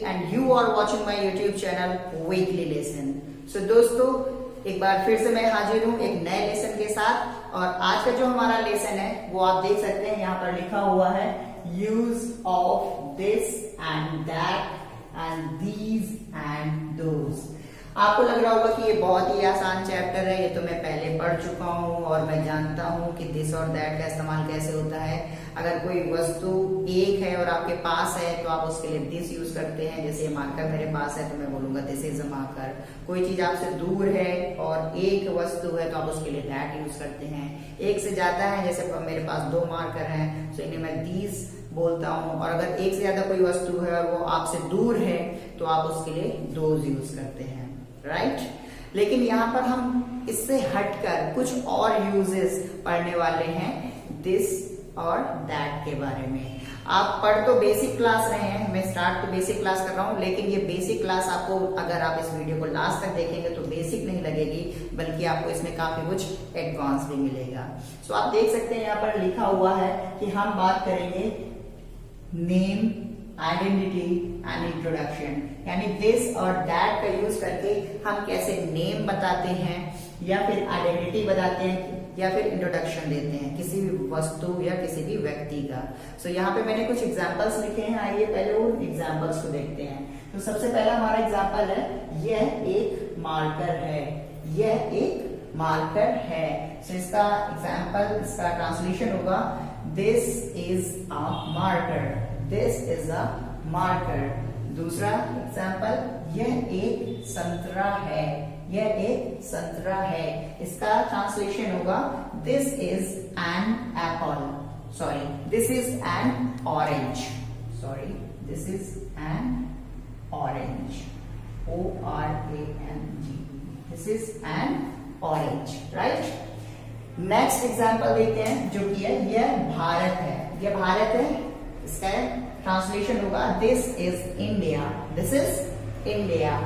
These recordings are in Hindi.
and you are watching my YouTube channel Weekly Lesson. So दोस्तों एक बार फिर से मैं हाजिर हूँ एक नए लेसन के साथ और आज का जो हमारा लेसन है वो आप देख सकते हैं यहाँ पर लिखा हुआ है use of this and that and these and those. आपको लग रहा होगा कि ये बहुत ही आसान चैप्टर है, ये तो मैं पहले पढ़ चुका हूँ और मैं जानता हूँ कि दिस और दैट का इस्तेमाल कैसे होता है। अगर कोई वस्तु एक है और आपके पास है तो आप उसके लिए दिस यूज करते हैं। जैसे मार्कर मेरे पास है तो मैं बोलूंगा दिस इज अ मार्कर। कोई चीज आपसे दूर है और एक वस्तु है तो आप उसके लिए दैट यूज करते हैं। एक से ज्यादा है, जैसे मेरे पास 2 मार्कर हैं तो इन्हें मैं दीज बोलता हूँ। और अगर एक से ज्यादा कोई वस्तु है और वो आपसे दूर है तो आप उसके लिए दोज यूज करते हैं, राइट। लेकिन यहाँ पर हम इससे हटकर कुछ और यूजेस पढ़ने वाले हैं दिस और दैट के बारे में। आप पढ़ तो बेसिक क्लास रहे हैं, मैं स्टार्ट तो बेसिक क्लास कर रहा हूँ, लेकिन ये बेसिक क्लास आपको अगर आप इस वीडियो को लास्ट तक देखेंगे तो बेसिक नहीं लगेगी, बल्कि आपको इसमें काफी कुछ एडवांस भी मिलेगा। सो आप देख सकते हैं यहाँ पर लिखा हुआ है कि हम बात करेंगे नेम, आइडेंटिटी एंड इंट्रोडक्शन, यानी दिस और दैट का यूज करके हम कैसे नेम बताते हैं या फिर आइडेंटिटी बताते हैं या फिर इंट्रोडक्शन देते हैं किसी भी वस्तु या किसी भी व्यक्ति का। सो यहाँ पे मैंने कुछ एग्जांपल्स लिखे हैं, आइए पहले उन एग्जांपल्स को देखते हैं। तो सबसे पहला हमारा एग्जांपल है यह एक मार्कर है, यह एक मार्कर है। सो इसका एग्जांपल, इसका ट्रांसलेशन होगा this is a marker, this is a marker. दूसरा एग्जांपल यह एक संतरा है, यह एक संतरा है। इसका ट्रांसलेशन होगा this is an apple, sorry this is an orange, sorry this is an orange, ORANG, this is an orange, right. Next example देखते हैं जो कि है यह भारत है, यह भारत है। इसका ट्रांसलेशन होगा this is India, this is India.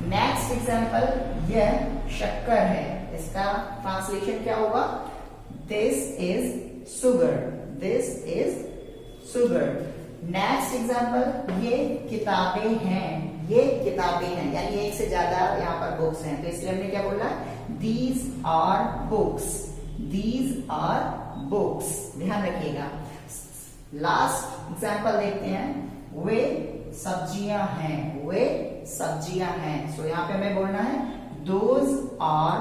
Next example यह शक्कर है, इसका ट्रांसलेशन क्या होगा this is sugar, this is sugar. Next example ये किताबें हैं, ये किताबें हैं, यानी एक से ज्यादा यहाँ पर बुक्स हैं तो इसलिए हमने क्या बोला these are books, these are books, ध्यान रखिएगा। लास्ट एग्जांपल देखते हैं वे सब्जियां हैं, वे सब्जियां हैं। सो यहाँ पे हमें बोलना है those are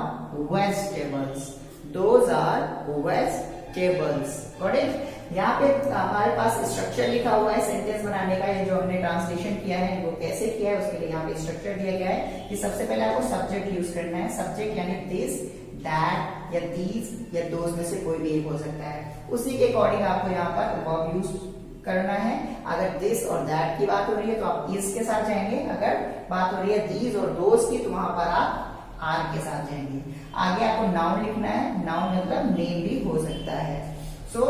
vegetables, those are vegetables, got it. यहाँ पे हमारे पास स्ट्रक्चर लिखा हुआ है सेंटेंस बनाने का, ये जो हमने ट्रांसलेशन किया है वो कैसे किया है उसके लिए यहाँ पे स्ट्रक्चर दिया गया है कि सबसे पहले आपको सब्जेक्ट यूज करना है। सब्जेक्ट यानी दिस, दैट या दीज या दोज में से कोई भी एक हो सकता है। उसी के अकॉर्डिंग आपको यहाँ पर वर्ब यूज करना है। अगर दिस और दैट की बात हो रही है तो आप इस के साथ जाएंगे, अगर बात हो रही है दीज और दोज की तो वहां पर आप आर के साथ जाएंगे। आगे आपको नाउन लिखना है, नाउन मतलब नेम भी हो सकता है। सो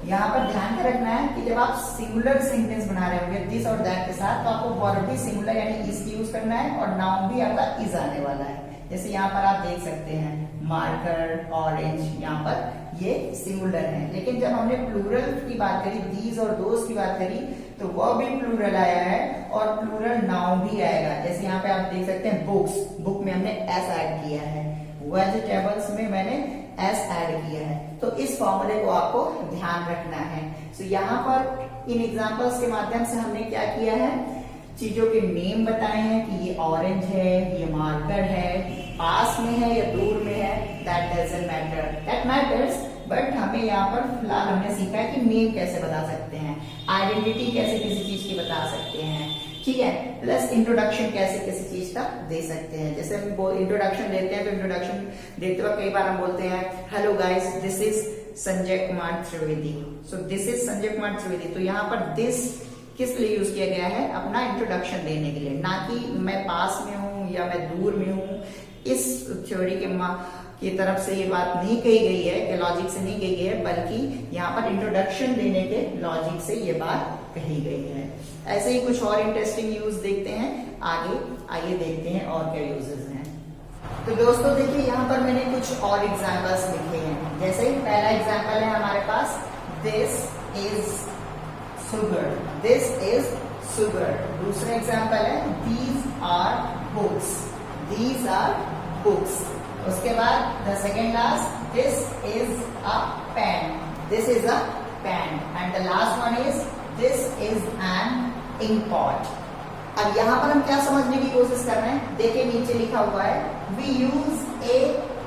यहाँ पर ध्यान में रखना है कि जब आप सिंगुलर सेंटेंस बना रहे होंगे दिस और दैट के साथ तो आपको वर्ब भी सिंगुलर यानी इस यूज करना है और नाउन भी आपका इज आने वाला है। जैसे यहाँ पर आप देख सकते हैं मार्कर, ऑरेंज, यहाँ पर ये सिंगुलर है। लेकिन जब हमने प्लूरल की बात करी, दीज और दोज की बात करी, तो वह भी प्लूरल आया है और प्लूरल नाउन भी आएगा। जैसे यहाँ पे आप देख सकते हैं बुक्स, बुक में हमने एस ऐड किया है, वेजिटेबल्स में मैंने एस ऐड किया है। तो इस फॉर्मूले को आपको ध्यान रखना है। सो यहाँ पर इन एग्जाम्पल्स के माध्यम से हमने क्या किया है, चीजों के नेम बताए हैं कि ये ऑरेंज है, ये मार्कर है, पास में है या दूर में है, that doesn't matter, that matters, but हमें यहाँ पर फिलहाल हमने सीखा है कि नेम कैसे बता सकते हैं, आइडेंटिटी कैसे किसी चीज की बता सकते हैं, ठीक है, प्लस इंट्रोडक्शन कैसे किसी चीज का दे सकते हैं। जैसे हम इंट्रोडक्शन देते हैं तो इंट्रोडक्शन देते वक्त कई बार हम बोलते हैं hello guys this is Sanjay Kumar Trivedi, so this is Sanjay Kumar Trivedi. तो यहाँ पर दिस किस लिए यूज किया गया है, अपना इंट्रोडक्शन देने के लिए, ना कि मैं पास में हूं या मैं दूर में हूं। इस थ्योरी की तरफ से ये बात नहीं कही गई है, लॉजिक से नहीं कही गई है, बल्कि यहाँ पर इंट्रोडक्शन देने के लॉजिक से ये बात कही गई है। ऐसे ही कुछ और इंटरेस्टिंग यूज देखते हैं आगे, आइए देखते हैं और क्या यूजेस हैं। तो दोस्तों देखिए यहाँ पर मैंने कुछ और एग्जाम्पल्स लिखे हैं। जैसे पहला एग्जाम्पल है हमारे पास this is sugar, this is sugar. दूसरा एग्जाम्पल है these are books. These are books. उसके बाद the second last, this is a pen. This is a pen. And the last one is this is an ink pot. अब यहाँ पर हम क्या समझने की कोशिश कर रहे हैं, देखिए नीचे लिखा हुआ है we use a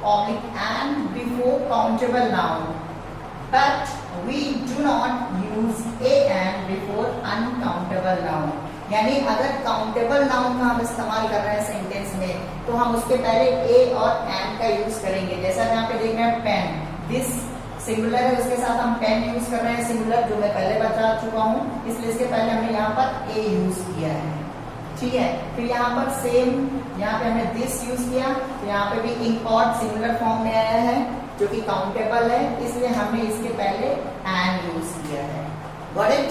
oblique and before countable noun, but we do not use a and before uncountable noun. यानी अगर काउंटेबल नाउन का हम इस्तेमाल कर रहे हैं सेंटेंस में तो हम उसके पहले ए और एन का यूज करेंगे। जैसा यहाँ पे देख रहे हैं पेन, दिस सिंगुलर है, उसके साथ हम पेन यूज कर रहे हैं सिंगुलर, जो मैं पहले बता चुका हूँ, इसलिए इसके पहले हमने यहाँ पर ए यूज किया है। ठीक है, फिर यहाँ पर सेम, यहाँ पे हमने दिस यूज किया, तो यहाँ पे भी इंपॉर्ट सिंगुलर फॉर्म में आया है जो कि काउंटेबल है, इसलिए हमने इसके पहले एन यूज किया है। Got it?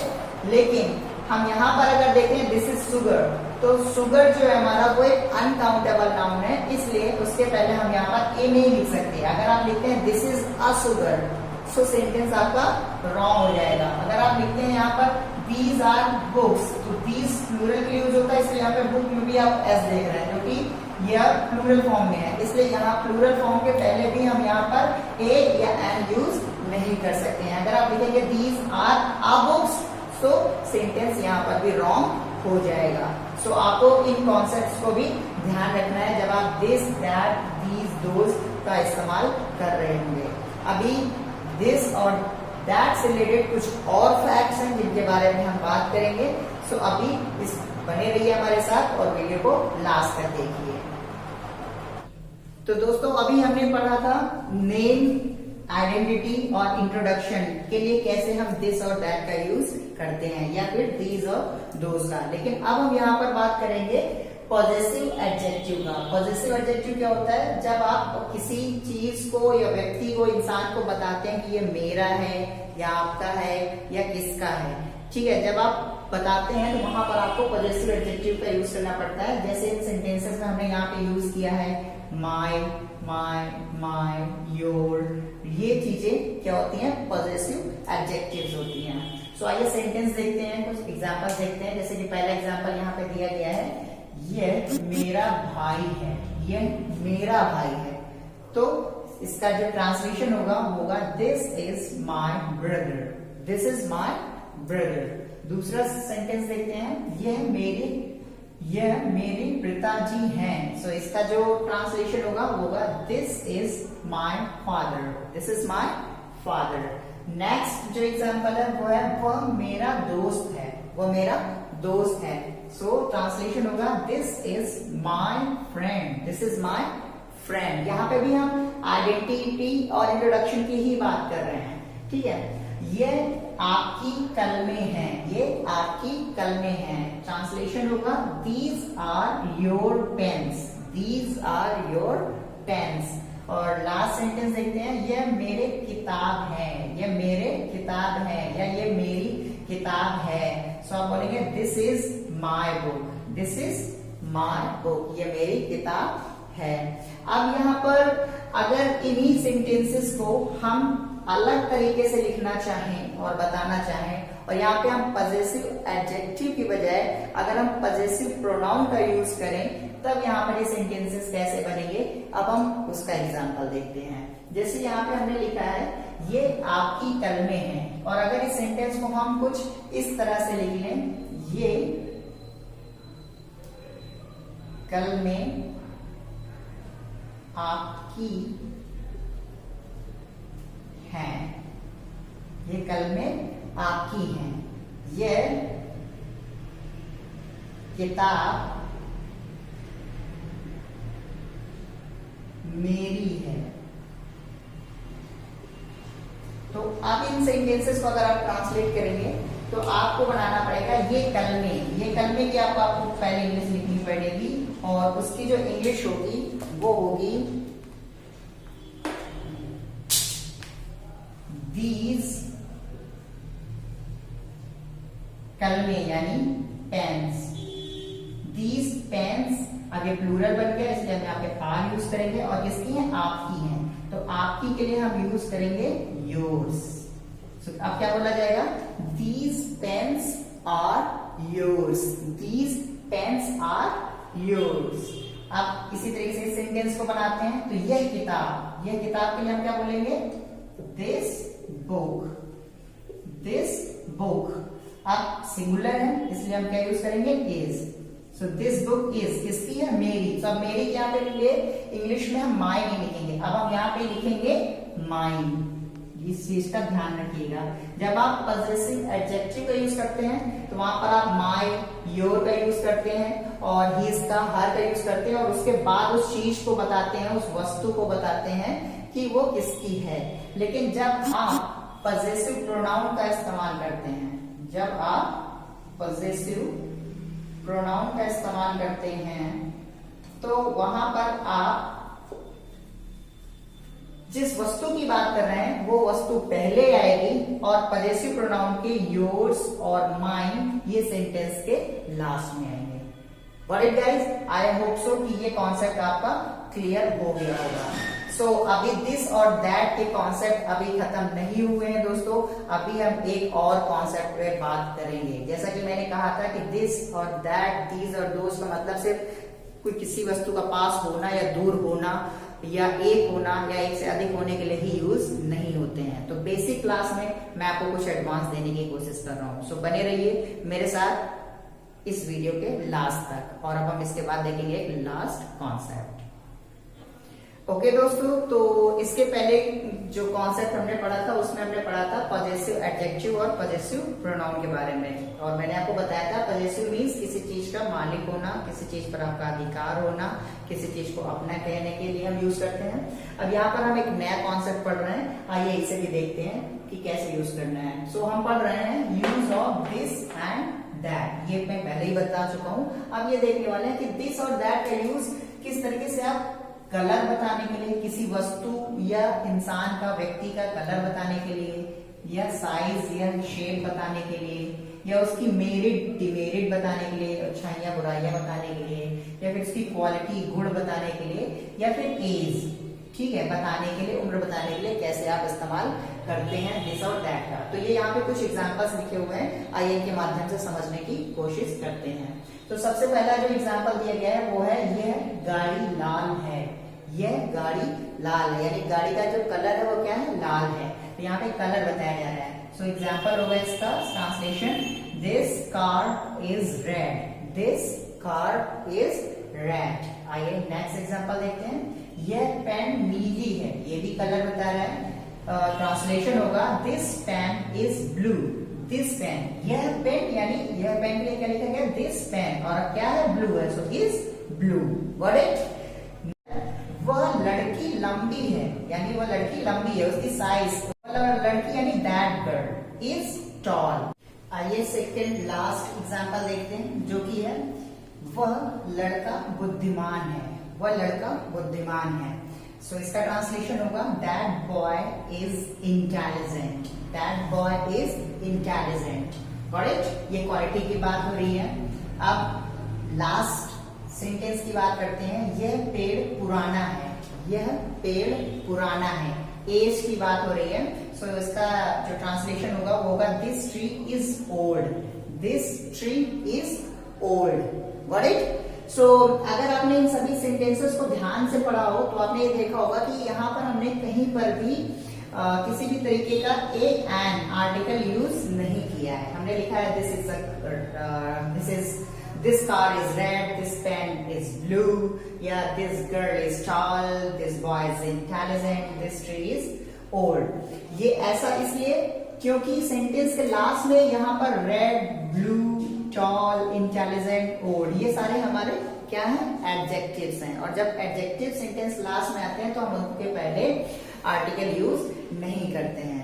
लेकिन हम यहाँ पर अगर देखें दिस इज सुगर, तो सुगर जो है हमारा वो एक अनकाउंटेबल नाउन है, इसलिए उसके पहले हम यहाँ पर ए नहीं लिख सकते। अगर आप लिखते हैं this is a sugar, so sentence आपका रॉन्ग हो जाएगा। अगर आप लिखते हैं यहाँ पर these are books, तो these प्लूरल के यूज होता है, इसलिए यहाँ पे बुक में भी आप एस देख रहे हैं जो कि यह प्लूरल फॉर्म में है, इसलिए यहाँ प्लूरल फॉर्म के पहले भी हम यहाँ पर ए या एन यूज नहीं कर सकते हैं। अगर आप लिखेंगे these are a books, so sentence यहाँ पर भी रॉन्ग हो जाएगा। सो आपको इन कॉन्सेप्ट्स को भी ध्यान रखना है जब आप दिस, दैट, दीज, दोज का इस्तेमाल कर रहे होंगे। अभी दिस और दैट से रिलेटेड कुछ और फैक्ट्स हैं जिनके बारे में हम बात करेंगे। सो अभी इस बने रहिए हमारे साथ और वीडियो को लास्ट तक देखिए। तो दोस्तों अभी हमने पढ़ा था नेम, आइडेंटिटी और इंट्रोडक्शन के लिए कैसे हम दिस और दैट का यूज करते हैं या फिर दीज और दोज का। लेकिन अब हम यहाँ पर बात करेंगे पॉजेसिव एडजेक्टिव का। पॉजेसिव एडजेक्टिव क्या होता है? जब आप किसी चीज को या व्यक्ति को, इंसान को बताते हैं कि ये मेरा है या आपका है या किसका है। ठीक है, जब आप बताते हैं तो वहां पर आपको पॉजेसिव एडजेक्टिव का यूज करना पड़ता है। जैसे इन सेंटेंसेस में हमने यहाँ पे यूज किया है माय, माय, माय, योर, ये चीजें क्या होती हैं? पॉजेसिव एडजेक्टिव्स होती हैं। सो आइए सेंटेंस देखते हैं, कुछ एग्जांपल्स देखते हैं। जैसे कि पहला एग्जांपल यहाँ पे दिया गया है, ये मेरा भाई है, ये मेरा भाई है, तो इसका जो ट्रांसलेशन होगा वो होगा this is my brother, this is my brother. दूसरा सेंटेंस देखते हैं, यह मेरे पिताजी हैं, सो इसका जो ट्रांसलेशन होगा वो होगा this is my father, this is my father. Next जो एग्जांपल है वो है वह मेरा दोस्त है, वो मेरा दोस्त है, सो ट्रांसलेशन होगा this is my friend, this is my friend. यहाँ पे भी हम आइडेंटिटी और इंट्रोडक्शन की ही बात कर रहे हैं। ठीक है, ये आपकी कलमें हैं, ये आपकी कलमें हैं, ट्रांसलेशन होगा these are your pens, these are your pens. और लास्ट सेंटेंस देखते हैं, यह मेरे किताब है, यह मेरे किताब है या ये मेरी किताब है। सो आप बोलेंगे this is my book, this is my book, ये मेरी किताब है। अब यहाँ पर अगर इन्हीं सेंटेंसेस को हम अलग तरीके से लिखना चाहें और बताना चाहें और यहाँ पे हम पजेसिव एडजेक्टिव की बजाय अगर हम पजेसिव प्रोनाउन का यूज करें तब यहाँ पर ये सेंटेंसेस कैसे बनेंगे, अब हम उसका एग्जांपल देखते हैं। जैसे यहाँ पे हमने लिखा है ये आपकी कलमें हैं, और अगर इस सेंटेंस को हम कुछ इस तरह से लिख लें, ये कलमें आपकी हैं, ये कलमें आपकी हैं, ये किताब मेरी है। तो आप इन सेंटेंसेस को अगर आप ट्रांसलेट करेंगे तो आपको बनाना पड़ेगा ये कलमें की आपको पहले इंग्लिश लिखनी पड़ेगी और उसकी जो इंग्लिश होगी वो होगी दीज कलमें यानी पेन्स, दीज पेन्स आगे प्लूरल बन गया इसलिए हम यहाँ पे आर यूज करेंगे और किसकी है? आपकी है, तो आपकी के लिए हम यूज करेंगे योर्स। अब क्या बोला जाएगा? These pens are yours, these pens are yours. अब इसी तरीके से इस सेंटेंस को बनाते हैं, तो यह किताब के लिए हम क्या बोलेंगे, दिस बुक। अब सिंगुलर है इसलिए हम क्या यूज करेंगे, is. So this book is, किसकी है, मेरी। तो अब मेरी क्या पे लिए, इंग्लिश में हम माई नहीं लिखेंगे, अब हम यहाँ पे लिखेंगे माइन। इस चीज का ध्यान रखिएगा, जब आप पॉजेसिव एडजेक्टिव का यूज करते हैं तो वहां पर आप माई, योर का यूज करते हैं और हिज का, हर का यूज करते हैं और उसके बाद उस चीज को बताते हैं, उस वस्तु को बताते हैं कि वो किसकी है। लेकिन जब आप पॉजेसिव प्रोनाउन का इस्तेमाल करते हैं, जब आप पॉजेसिव प्रोनाउन का इस्तेमाल करते हैं तो वहां पर आप जिस वस्तु की बात कर रहे हैं वो वस्तु पहले आएगी और पॉजेसिव प्रोनाउन के योर्स और माइन ये सेंटेंस के लास्ट में आएंगे। Got it guys? I hope so कि ये कॉन्सेप्ट आपका क्लियर हो गया होगा। सो अभी दिस और दैट के कॉन्सेप्ट अभी खत्म नहीं हुए हैं दोस्तों, अभी हम एक और कॉन्सेप्ट पे बात करेंगे। जैसा कि मैंने कहा था कि दिस और दैट, दीज और दोस का मतलब सिर्फ कोई किसी वस्तु का पास होना या दूर होना या एक होना या एक से अधिक होने के लिए ही यूज नहीं होते हैं। तो बेसिक क्लास में मैं आपको कुछ एडवांस देने की कोशिश कर रहा हूँ। सो बने रहिए मेरे साथ इस वीडियो के लास्ट तक और अब हम इसके बाद देखेंगे एक लास्ट कॉन्सेप्ट। ओके दोस्तों, तो इसके पहले जो कॉन्सेप्ट हमने पढ़ा था उसमें हमने पढ़ा था पॉजेसिव एडजेक्टिव और पॉजेसिव प्रोनाउन के बारे में, और मैंने आपको बताया था पॉजेसिव मीन्स किसी चीज का मालिक होना, किसी चीज पर आपका अधिकार होना, किसी चीज को अपना कहने के लिए हम यूज करते हैं। अब यहाँ पर हम एक नया कॉन्सेप्ट पढ़ रहे हैं, आइए इसे भी देखते हैं कि कैसे यूज करना है। सो हम पढ़ रहे हैं use of this and that, ये मैं पहले ही बता चुका हूँ। अब ये देखने वाले हैं कि दिस और दैट का यूज किस तरीके से आप कलर बताने के लिए, किसी वस्तु या इंसान का, व्यक्ति का कलर बताने के लिए, या साइज या शेप बताने के लिए, या उसकी मेरिट डिमेरिट बताने के लिए, अच्छाइयां बुराइयां बताने के लिए, या फिर उसकी क्वालिटी गुण बताने के लिए, या फिर एज, ठीक है, बताने के लिए, उम्र बताने के लिए कैसे आप इस्तेमाल करते हैं दिस और दैट का। तो ये यहाँ पे कुछ एग्जांपल्स लिखे हुए हैं, आइए इनके माध्यम से समझने की कोशिश करते हैं। तो सबसे पहला जो एग्जांपल दिया गया है वो है यह गाड़ी लाल है। यह गाड़ी लाल है, यानी गाड़ी का जो कलर है वो क्या है, लाल है। तो यहाँ पे कलर बताया जा रहा है। सो एग्जांपल होगा इसका translation, this car is red, this car is red. आइए नेक्स्ट एग्जांपल देखते हैं, यह पेन नीली है, ये भी कलर बता रहा है। ट्रांसलेशन होगा, this pen is blue, this pen, यह पेन, यानी यह पेन के लिए क्या लिखा गया, दिस पेन, और क्या है, ब्लू है, so is blue. Got it? वह लड़की लंबी है, यानी वह लड़की लंबी है, उसकी साइज, लड़की यानी दैट गर्ल इज टॉल। आइए सेकंड लास्ट एग्जांपल देखते हैं जो कि है वह लड़का बुद्धिमान है, वह लड़का बुद्धिमान है। सो इसका ट्रांसलेशन होगा, that boy is intelligent, that boy is intelligent. Got it? ये क्वालिटी की बात हो रही है। अब लास्ट सेंटेंस की बात करते हैं, यह पेड़ पुराना है, यह पेड़ पुराना है, एज की बात हो रही है। सो इसका जो ट्रांसलेशन होगा वो होगा, this tree is old, this tree is old. Got it? So अगर आपने इन सभी सेंटेंसेस को ध्यान से पढ़ा हो तो आपने ये देखा होगा कि यहाँ पर हमने कहीं पर भी किसी भी तरीके का एन आर्टिकल यूज नहीं किया है। हमने लिखा है this car is red, this pen is blue, yeah, this girl is tall, this boy is intelligent, this tree is old। ये ऐसा इसलिए क्योंकि सेंटेंस के लास्ट में यहाँ पर red, blue, tall, intelligent, old, ये सारे हमारे क्या है, एडजेक्टिव्स हैं। और जब एडजेक्टिव सेंटेंस लास्ट में आते हैं तो हम उनके पहले आर्टिकल यूज नहीं करते हैं।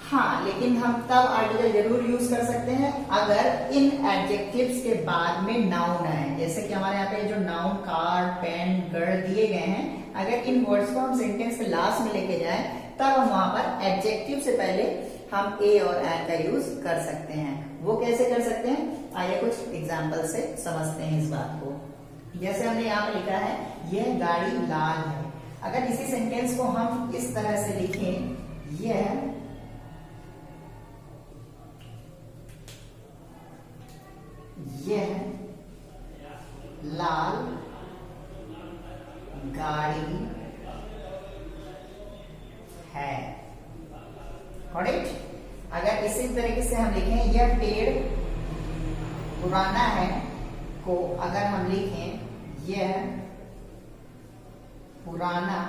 हाँ, लेकिन हम तब आर्टिकल जरूर यूज कर सकते हैं अगर इन एडजेक्टिव्स के बाद में नाउन आए। जैसे कि हमारे यहाँ पे जो नाउन कार, पेन, गर्ल दिए गए हैं, अगर इन वर्ड्स को हम सेंटेंस के लास्ट में लेके जाएं तब हम वहां पर एडजेक्टिव से पहले हम ए और एन का यूज कर सकते हैं। वो कैसे कर सकते हैं, आइए कुछ एग्जाम्पल से समझते हैं इस बात को। जैसे हमने यहाँ पे लिखा है, यह गाड़ी लाल है। अगर इसी सेंटेंस को हम इस तरह से लिखें, यह ऑलराइट। अगर इसी तरीके से हम लिखें यह पेड़ पुराना है को अगर हम लिखें यह पुराना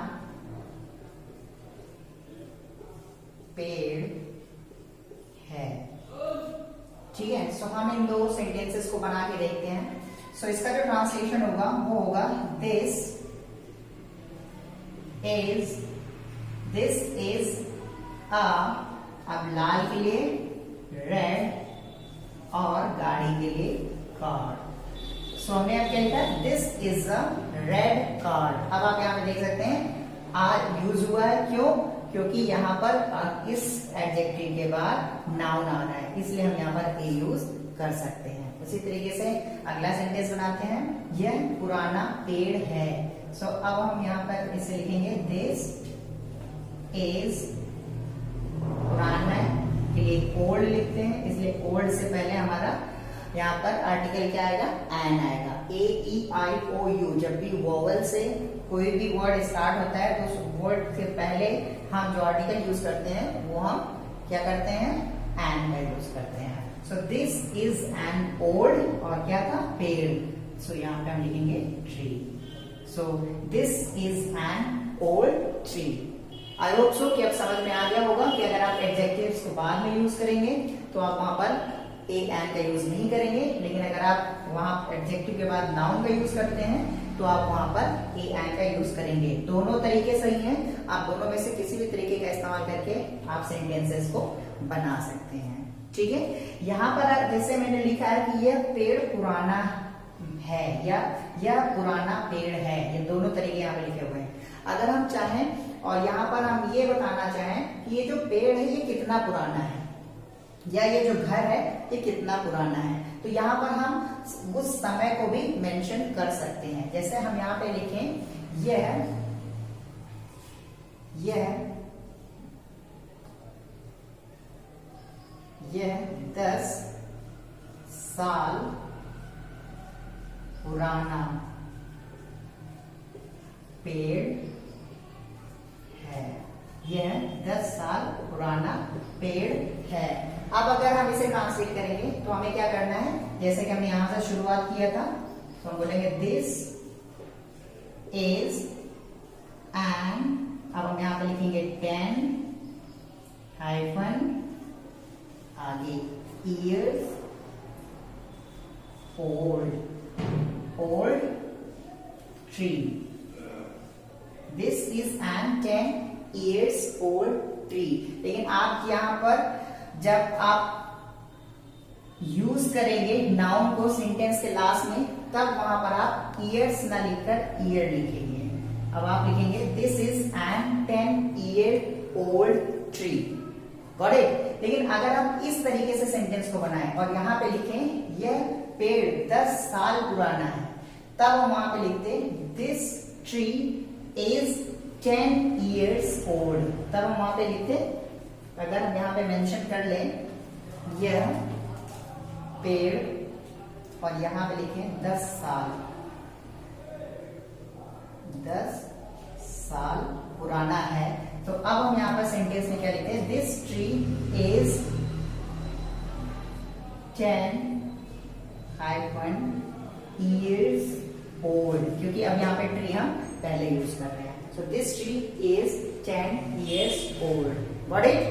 पेड़ है, ठीक है। सो हम इन दो सेंटेंसेस को बना के देखते हैं। सो इसका जो ट्रांसलेशन होगा वो होगा दिस इज अ, अब लाल के लिए रेड और गाड़ी के लिए कार। सो हमने अब क्या लिखा, this is a red car. अब आप यहाँ पे देख सकते हैं आर यूज हुआ है, क्यों? क्योंकि यहाँ पर इस एडजेक्टिव के बाद नाउन आ रहा है, इसलिए हम यहाँ पर ए यूज कर सकते हैं। उसी तरीके से अगला सेंटेंस बनाते हैं, यह पुराना पेड़ है। सो अब हम यहाँ पर इसे लिखेंगे दिस इज, पुराना के लिए ओल्ड लिखते हैं, इसलिए ओल्ड से पहले हमारा यहाँ पर आर्टिकल क्या आएगा, एन आएगा। AEIOU, जब भी वोवल से कोई भी वर्ड स्टार्ट होता है तो उस वर्ड से पहले हम जो आर्टिकल यूज करते हैं वो हम क्या करते हैं, एन का यूज करते हैं। So this is an old, और क्या था, पेड़। सो यहाँ पे हम लिखेंगे tree. So this is an old tree. I hope so कि अब समझ में आ गया होगा कि अगर आप एडजेक्टिव्स को बाद में यूज करेंगे तो आप वहां पर ए एन का यूज नहीं करेंगे, लेकिन अगर आप वहां एडजेक्टिव के बाद नाउन का यूज करते हैं तो आप वहां पर ए एन का यूज करेंगे। दोनों तरीके सही हैं, आप दोनों में से किसी भी तरीके का इस्तेमाल करके आप सेंटेंसेस को बना सकते हैं, ठीक है। यहाँ पर जैसे मैंने लिखा है कि यह पेड़ पुराना है या यह पुराना पेड़ है, ये दोनों तरीके यहाँ पे लिखे हुए हैं। अगर हम चाहें और यहाँ पर हम ये बताना चाहें कि ये जो पेड़ है ये कितना पुराना है, या ये जो घर है ये कितना पुराना है, तो यहाँ पर हम उस समय को भी मेंशन कर सकते हैं। जैसे हम यहाँ पे लिखें यह 10 साल पुराना पेड़ है, यह 10 साल पुराना पेड़ है। अब अगर हम इसे ट्रांसलेट करेंगे तो हमें क्या करना है, जैसे कि हमने यहां से शुरुआत किया था, तो हम बोलेंगे दिस इज एन, अब हम यहां पे लिखेंगे 10 हाइफन आगे years old tree. This is an 10 years old tree। लेकिन आप यहाँ पर जब आप यूज करेंगे नाउन को सेंटेंस के लास्ट में, तब वहां पर आप ईयर्स ना लिखकर ईयर लिखेंगे। अब आप लिखेंगे this is an 10 year old tree, got it. लेकिन अगर आप इस तरीके से सेंटेंस को बनाएं और यहाँ पे लिखें यह पेड़ 10 साल पुराना है, तब हम वहां पे लिखते this tree is 10 years old, तब हम वहां पे लिखते, अगर हम यहाँ पे मेंशन कर लें यह पेड़ और यहाँ पे लिखें 10 साल पुराना है, तो अब हम यहाँ पर सेंटेंस में क्या लिखते हैं, this tree is 10 years old, क्योंकि अब यहाँ पे ट्री हम पहले यूज कर रहे हैं। So this tree is 10 years old. Got it?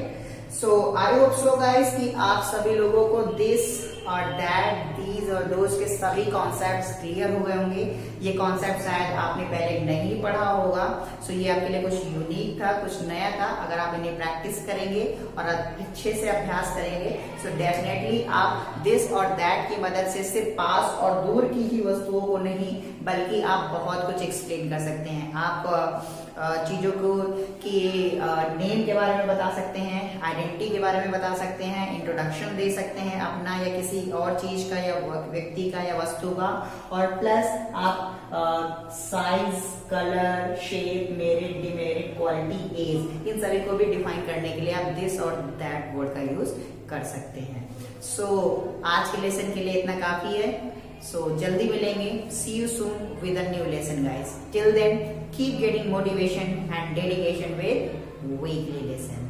So I hope so guys कि आप सभी लोगों को this और that, these और those के सभी कॉन्सेप्ट्स क्लियर हो गए होंगे। ये कॉन्सेप्ट शायद आपने पहले नहीं पढ़ा होगा, सो ये आपके लिए कुछ यूनिक था, कुछ नया था। अगर आप इन्हें प्रैक्टिस करेंगे और अच्छे से अभ्यास करेंगे सो डेफिनेटली आप दिस और दैट की मदद से सिर्फ पास और दूर की ही वस्तुओं को नहीं बल्कि आप बहुत कुछ एक्सप्लेन कर सकते हैं। आप चीजों को की नेम के बारे में बता सकते हैं, आइडेंटिटी के बारे में बता सकते हैं, इंट्रोडक्शन दे सकते हैं अपना या किसी और चीज का या व्यक्ति का या वस्तु का, और प्लस आप size, colour, shape, merit, demerit, quality, age, इन सभी को भी डिफाइन करने के लिए आप दिस और दैट वर्ड का यूज कर सकते हैं। सो आज के लेसन के लिए इतना काफी है। So जल्दी मिलेंगे, see you soon with a new lesson guys. Till then keep getting motivation and dedication with weekly lesson.